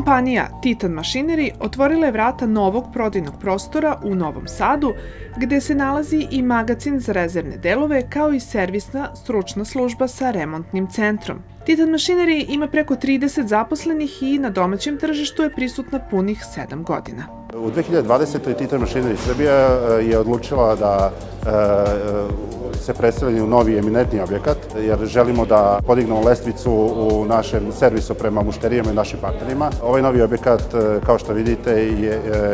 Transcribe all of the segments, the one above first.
Kompanija Titan Machinery otvorila je vrata novog prodajnog prostora u Novom Sadu, gde se nalazi i magacin za rezervne delove kao i servisna stručna služba sa remontnim centrom. Titan Machinery ima preko 30 zaposlenih i na domaćem tržištu je prisutna punih 7 godina. U 2020. Titan Machinery Srbija je odlučila da se preseli u novi eminentni objekat, jer želimo da podignemo lestvicu u našem servisu prema mušterijama i našim partnerima. Ovaj novi objekat, kao što vidite,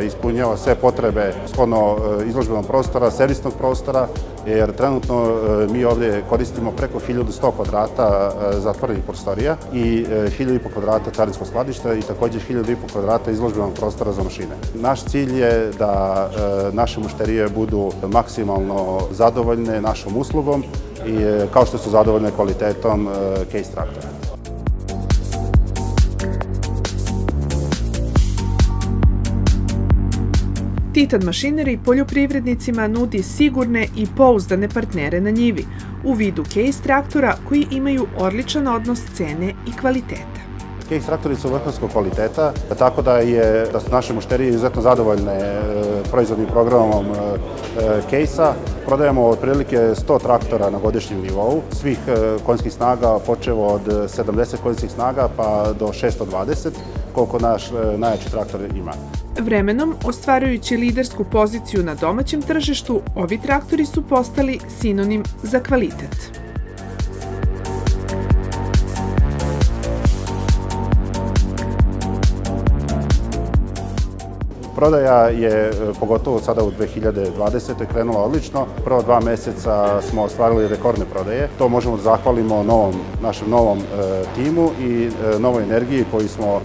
ispunjava sve potrebe shodno izložbenog prostora, servisnog prostora, jer trenutno mi ovdje koristimo preko 1100 kvadrata zatvorenih prostorija i 1500 kvadrata carinskog skladišta i također 1500 kvadrata izložbenog prostora za mašine. Naš cilj je da naše mušterije budu maksimalno zadovoljne našom uslugom i kao što su zadovoljne kvalitetom case traktora. Titan Machinery poljoprivrednicima nudi sigurne i pouzdane partnere na njivi u vidu case traktora koji imaju odličan odnos cene i kvaliteta. Case traktori su vrhunskog kvaliteta, tako da su naše mušterije izuzetno zadovoljne proizvodnim programom case-a. Prodajemo otprilike 100 traktora na godišnjem nivou, svih konjskih snaga počev od 70 konjskih snaga pa do 620, koliko naš najjači traktor ima. Vremenom, ostvarujući lidersku poziciju na domaćem tržištu, ovi traktori su postali sinonim za kvalitet. Prodaja je, pogotovo sada u 2020. krenula odlično. Prvo 2 meseca smo ostvarili rekordne prodaje. To možemo da zahvalimo našem novom timu i novoj energiji koju smo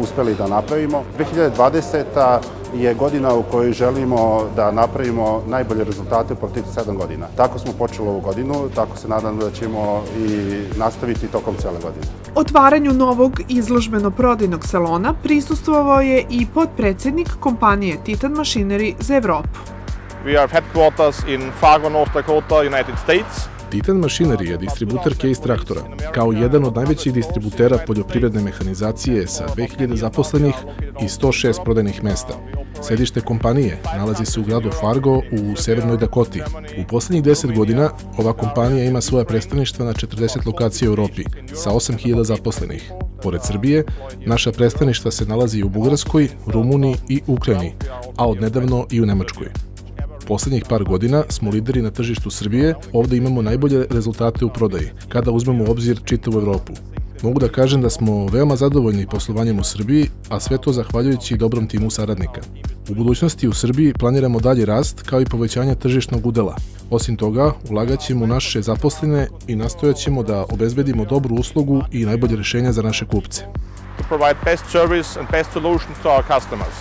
uspeli da napravimo. 2020. je godina u kojoj želimo da napravimo najbolje rezultate u proteklih 7 godina. Tako smo počeli ovu godinu, tako se nadam da ćemo i nastaviti tokom cele godine. Otvaranju novog izložbeno-prodajnog salona prisustvovao je i potpredsednik kompanije Titan Machinery za Evropu. We have headquarters in Fargo, North Dakota, United States. Titan Machinery je distributer case traktora, kao jedan od najvećih distributera poljoprivredne mehanizacije sa 2000 zaposlenih i 106 prodajnih mesta. Sedište kompanije nalazi se u gradu Fargo u Severnoj Dakoti. U poslednjih 10 godina ova kompanija ima svoja predstavništva na 40 lokacija u Evropi sa 8000 zaposlenih. Pored Srbije, naša predstavništva se nalazi u Bugarskoj, Rumuniji i Ukrajini, a odnedavno i u Nemačkoj. Poslednjih par godina smo lideri na tržištu Srbije, ovde imamo najbolje rezultate u prodaji, kada uzmemo u obzir čitavu Evropu. Mogu da kažem da smo veoma zadovoljni poslovanjem u Srbiji, a sve to zahvaljujući dobrom timu saradnika. U budućnosti u Srbiji planiramo dalji rast kao i povećanje tržišnog udela. Osim toga, ulagaćemo u naše zaposlene i nastojaćemo da obezbedimo dobru uslugu i najbolje rešenja za naše kupce. To provide best service and best solutions to our customers.